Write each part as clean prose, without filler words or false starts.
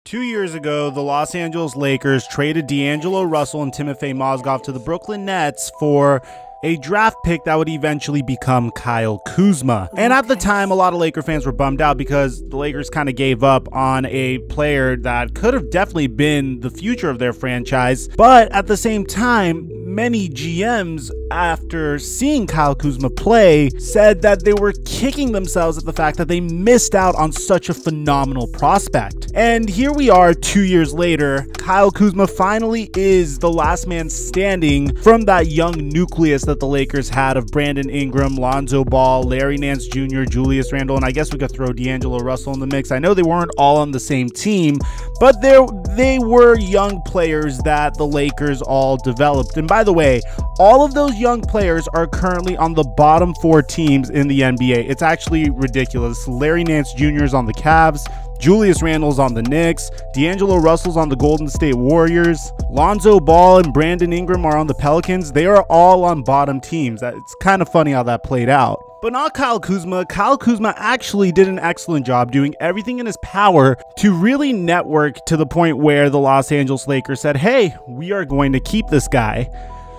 2 years ago, the Los Angeles Lakers traded D'Angelo Russell and Timofey Mozgov to the Brooklyn Nets for a draft pick that would eventually become Kyle Kuzma. And at the time, a lot of Laker fans were bummed out because the Lakers kind of gave up on a player that could have definitely been the future of their franchise. But at the same time, many GMs, after seeing Kyle Kuzma play, said that they were kicking themselves at the fact that they missed out on such a phenomenal prospect. And here we are 2 years later. Kyle Kuzma finally is the last man standing from that young nucleus that the Lakers had of Brandon Ingram, Lonzo Ball, Larry Nance Jr., Julius Randle, and I guess we could throw D'Angelo Russell in the mix. I know they weren't all on the same team, but they were young players that the Lakers all developed. And by the way, all of those young players are currently on the bottom 4 teams in the NBA. It's actually ridiculous. Larry Nance Jr. is on the Cavs, Julius Randle's on the Knicks, D'Angelo Russell's on the Golden State Warriors, Lonzo Ball and Brandon Ingram are on the Pelicans. They are all on bottom teams. It's kind of funny how that played out. But not Kyle Kuzma. Kyle Kuzma actually did an excellent job doing everything in his power to really network to the point where the Los Angeles Lakers said, hey, we are going to keep this guy.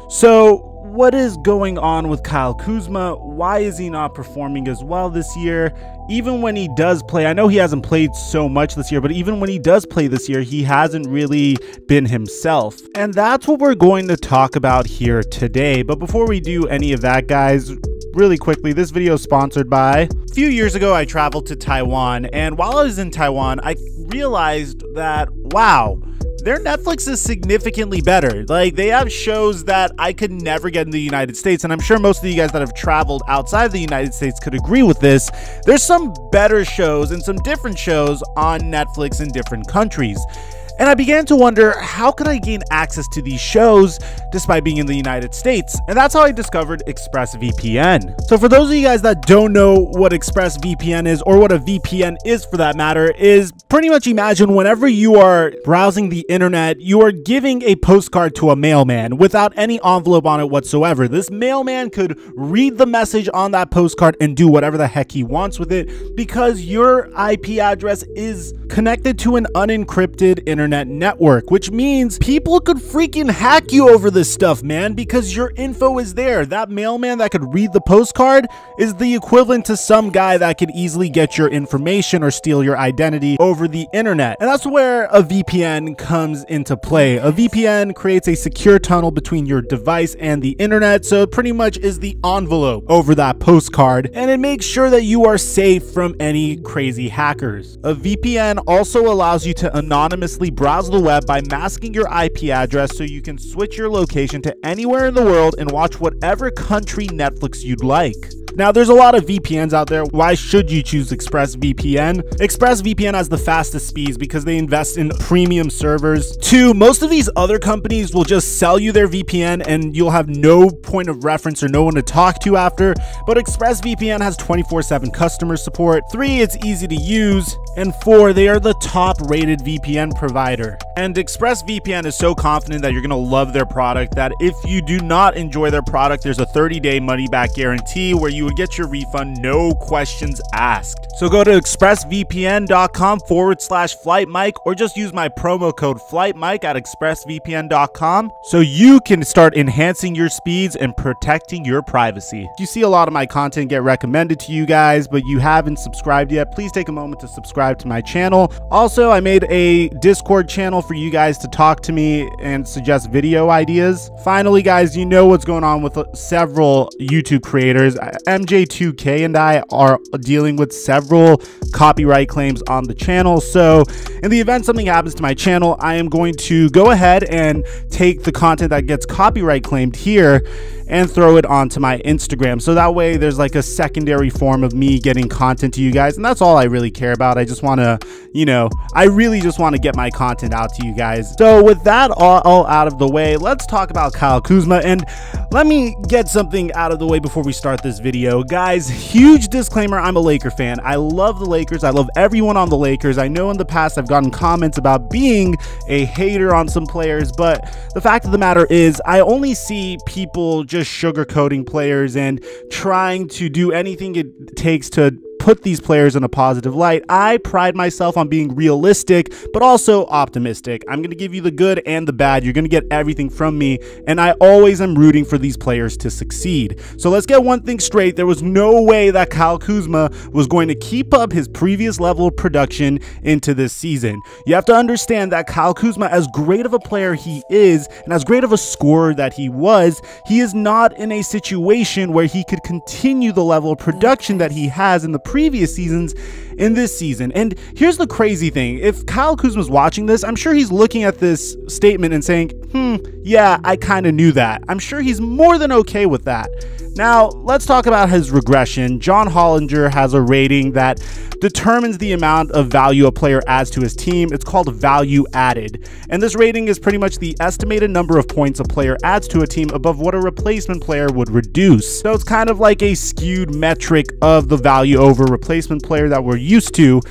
So what is going on with Kyle Kuzma? Why is he not performing as well this year? Even when he does play, I know he hasn't played so much this year, but even when he does play this year, he hasn't really been himself. And that's what we're going to talk about here today. But before we do any of that, guys, really quickly, this video is sponsored by... A few years ago, I traveled to Taiwan, and while I was in Taiwan, I realized that, wow, their Netflix is significantly better. Like, they have shows that I could never get in the United States, and I'm sure most of you guys that have traveled outside the United States could agree with this. There's some better shows and some different shows on Netflix in different countries. And I began to wonder, how could I gain access to these shows despite being in the United States? And that's how I discovered Expressvpn. So for those of you guys that don't know what Expressvpn is, or what a VPN is for that matter, is pretty much imagine whenever you are browsing the internet, you are giving a postcard to a mailman without any envelope on it whatsoever. This mailman could read the message on that postcard and do whatever the heck he wants with it because your IP address is connected to an unencrypted internet network, which means people could freaking hack you over this stuff, man, because your info is there. That mailman that could read the postcard is the equivalent to some guy that could easily get your information or steal your identity over the internet. And that's where a VPN comes into play. A VPN creates a secure tunnel between your device and the internet, so it pretty much is the envelope over that postcard, and it makes sure that you are safe from any crazy hackers. A VPN also allows you to anonymously browse the web by masking your IP address so you can switch your location to anywhere in the world and watch whatever country Netflix you'd like. Now, there's a lot of VPNs out there. Why should you choose Expressvpn? Expressvpn has the fastest speeds because they invest in premium servers. 2, most of these other companies will just sell you their VPN and you'll have no point of reference or no one to talk to after. But Expressvpn has 24/7 customer support. 3, it's easy to use. And 4, they are the top rated VPN provider. And Expressvpn is so confident that you're gonna love their product that if you do not enjoy their product, there's a 30-day money-back guarantee where you would get your refund, no questions asked. So go to expressvpn.com/Theflightmike or just use my promo code Theflightmike at expressvpn.com so you can start enhancing your speeds and protecting your privacy. You see a lot of my content get recommended to you guys, but you haven't subscribed yet, please take a moment to subscribe to my channel. Also, I made a Discord channel for you guys to talk to me and suggest video ideas. Finally, guys, you know what's going on with several YouTube creators. MJ2K and I are dealing with several copyright claims on the channel. So in the event something happens to my channel, I am going to go ahead and take the content that gets copyright claimed here and throw it onto my Instagram. So that way there's like a secondary form of me getting content to you guys. And that's all I really care about. I just want to, I really just want to get my content out to you guys. So with that all out of the way, let's talk about Kyle Kuzma. And let me get something out of the way before we start this video. Guys, huge disclaimer, I'm a Laker fan. I love the Lakers. I love everyone on the Lakers. I know in the past I've gotten comments about being a hater on some players, but the fact of the matter is I only see people just sugarcoating players and trying to do anything it takes to put these players in a positive light. I pride myself on being realistic, but also optimistic. I'm going to give you the good and the bad. You're going to get everything from me, and I always am rooting for these players to succeed. So let's get one thing straight. There was no way that Kyle Kuzma was going to keep up his previous level of production into this season. You have to understand that Kyle Kuzma, as great of a player he is, and as great of a scorer that he was, he is not in a situation where he could continue the level of production that he has in the previous seasons in this season. And here's the crazy thing. If Kyle Kuzma's watching this, I'm sure he's looking at this statement and saying, yeah, I kind of knew that. I'm sure he's more than okay with that. Now, let's talk about his regression. John Hollinger has a rating that determines the amount of value a player adds to his team. It's called value added. And this rating is pretty much the estimated number of points a player adds to a team above what a replacement player would reduce. So it's kind of like a skewed metric of the value over replacement player that we're used to.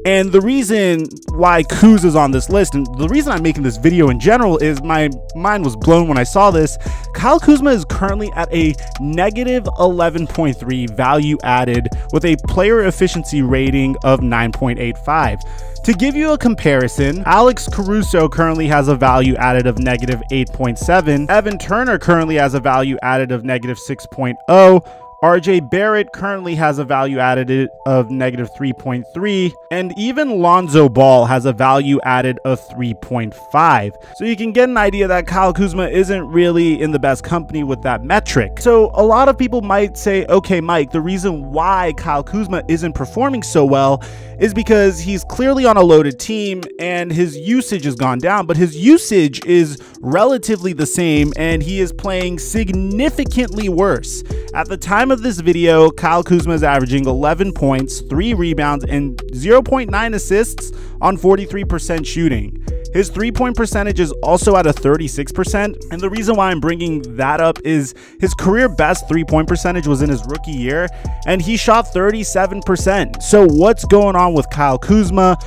And the reason why Kuz is on this list, and the reason I'm making this video in general, is my mind was blown when I saw this. Kyle Kuzma is currently at a negative 11.3 value added with a player efficiency rating of 9.85. To give you a comparison, Alex Caruso currently has a value added of negative 8.7. Evan Turner currently has a value added of negative 6.0. RJ Barrett currently has a value added of negative 3.3, and even Lonzo Ball has a value added of 3.5. So you can get an idea that Kyle Kuzma isn't really in the best company with that metric. So a lot of people might say, okay, Mike, the reason why Kyle Kuzma isn't performing so well is because he's clearly on a loaded team and his usage has gone down, but his usage is relatively the same and he is playing significantly worse. At the time of this video, Kyle Kuzma is averaging 11 points, 3 rebounds, and 0.9 assists on 43% shooting. His 3-point percentage is also at a 36%, and the reason why I'm bringing that up is his career best 3-point percentage was in his rookie year, and he shot 37%. So what's going on with Kyle Kuzma?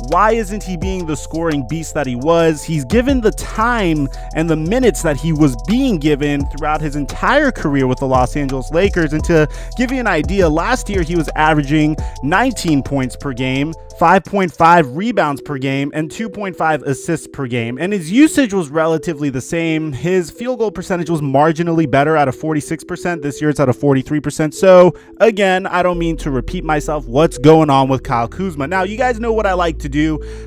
Why isn't he being the scoring beast that he was? He's given the time and the minutes that he was being given throughout his entire career with the Los Angeles Lakers. And to give you an idea, last year he was averaging 19 points per game, 5.5 rebounds per game, and 2.5 assists per game. And his usage was relatively the same. His field goal percentage was marginally better at a 46%. This year it's at a 43%. So again, I don't mean to repeat myself. What's going on with Kyle Kuzma? Now, you guys know what I like to do.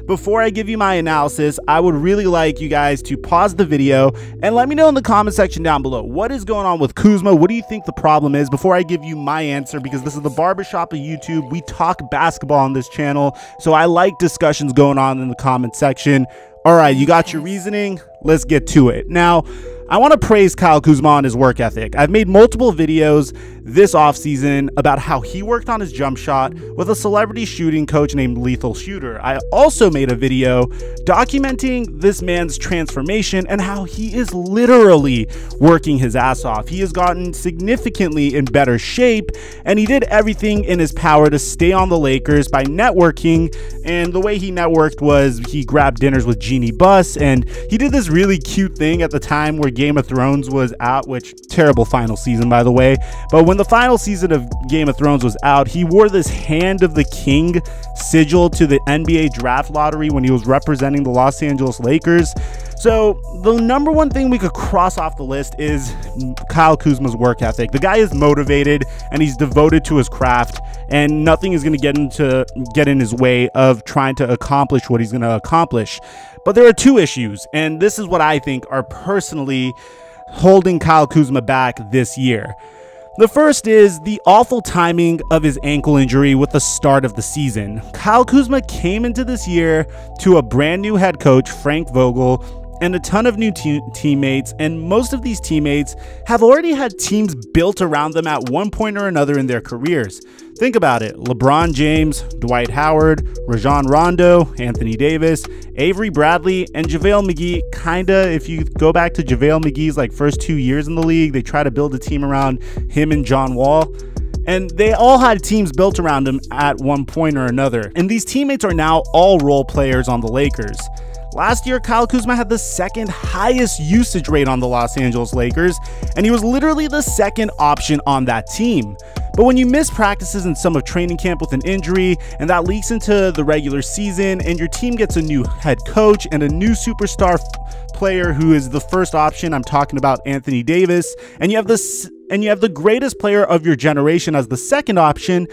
Before I give you my analysis, I would really like you guys to pause the video and let me know in the comment section down below. What is going on with Kuzma? What do you think the problem is before I give you my answer? Because this is the barbershop of YouTube. We talk basketball on this channel. So I like discussions going on in the comment section. All right, you got your reasoning. Let's get to it. Now, I want to praise Kyle Kuzma on his work ethic. I've made multiple videos this offseason about how he worked on his jump shot with a celebrity shooting coach named Lethal Shooter. I also made a video documenting this man's transformation and how he is literally working his ass off. He has gotten significantly in better shape, and he did everything in his power to stay on the Lakers by networking. And the way he networked was he grabbed dinners with Jeannie Buss, and he did this really cute thing at the time where Game of Thrones was out, which terrible final season, by the way. But when the final season of Game of Thrones was out, he wore this Hand of the King sigil to the NBA draft lottery when he was representing the Los Angeles Lakers. So the number one thing we could cross off the list is Kyle Kuzma's work ethic. The guy is motivated and he's devoted to his craft, and nothing is going to get in his way of trying to accomplish what he's going to accomplish. But there are two issues, and this is what I think are personally holding Kyle Kuzma back this year. The first is the awful timing of his ankle injury with the start of the season. Kyle Kuzma came into this year to a brand new head coach, Frank Vogel, and a ton of new teammates, and most of these teammates have already had teams built around them at one point or another in their careers. Think about it. LeBron James, Dwight Howard, Rajon Rondo, Anthony Davis, Avery Bradley, and JaVale McGee. Kinda, if you go back to JaVale McGee's like first 2 years in the league, they try to build a team around him and John Wall. And they all had teams built around him at one point or another. And these teammates are now all role players on the Lakers. Last year, Kyle Kuzma had the second highest usage rate on the Los Angeles Lakers, and he was literally the second option on that team. But when you miss practices in some of training camp with an injury, and that leaks into the regular season, and your team gets a new head coach and a new superstar player who is the first option, I'm talking about Anthony Davis, and you have the greatest player of your generation as the second option,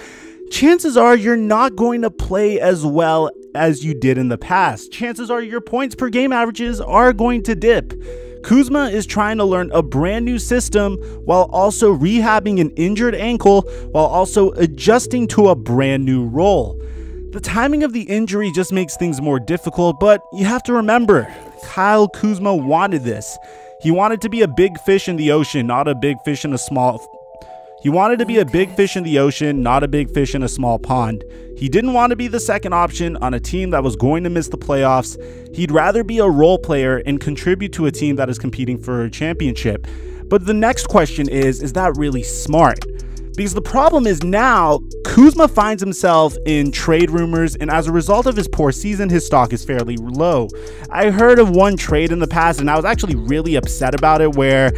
chances are you're not going to play as well as you did in the past. Chances are your points per game averages are going to dip. Kuzma is trying to learn a brand new system while also rehabbing an injured ankle, while also adjusting to a brand new role. The timing of the injury just makes things more difficult, but you have to remember, Kyle Kuzma wanted this. He wanted to be a big fish in the ocean, not a big fish in a small... He wanted to be a big fish in the ocean, not a big fish in a small pond. He didn't want to be the second option on a team that was going to miss the playoffs. He'd rather be a role player and contribute to a team that is competing for a championship. But the next question is that really smart? Because the problem is now Kuzma finds himself in trade rumors, and as a result of his poor season, his stock is fairly low. I heard of one trade in the past, and I was actually really upset about it, where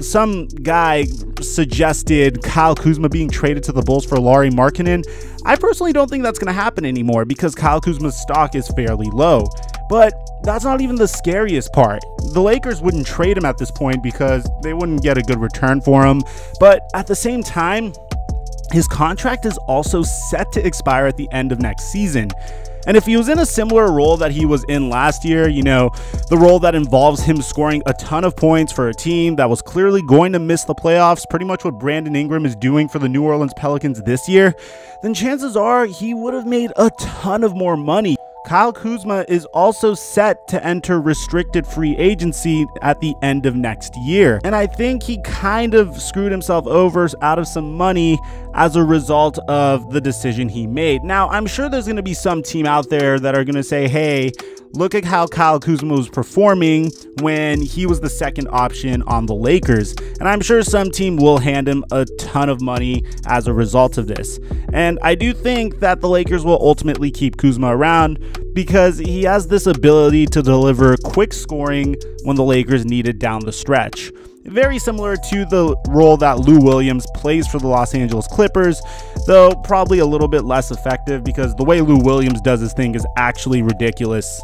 some guy suggested Kyle Kuzma being traded to the Bulls for Lauri Markkanen. I personally don't think that's going to happen anymore because Kyle Kuzma's stock is fairly low. But that's not even the scariest part. The Lakers wouldn't trade him at this point because they wouldn't get a good return for him. But at the same time, his contract is also set to expire at the end of next season. And if he was in a similar role that he was in last year, you know, the role that involves him scoring a ton of points for a team that was clearly going to miss the playoffs, pretty much what Brandon Ingram is doing for the New Orleans Pelicans this year, then chances are he would have made a ton of more money. Kyle Kuzma is also set to enter restricted free agency at the end of next year. And I think he kind of screwed himself over out of some money as a result of the decision he made. Now, I'm sure there's going to be some team out there that are going to say, hey, look at how Kyle Kuzma was performing when he was the second option on the Lakers. And I'm sure some team will hand him a ton of money as a result of this. And I do think that the Lakers will ultimately keep Kuzma around because he has this ability to deliver quick scoring when the Lakers need it down the stretch. Very similar to the role that Lou Williams plays for the Los Angeles Clippers, though probably a little bit less effective because the way Lou Williams does his thing is actually ridiculous.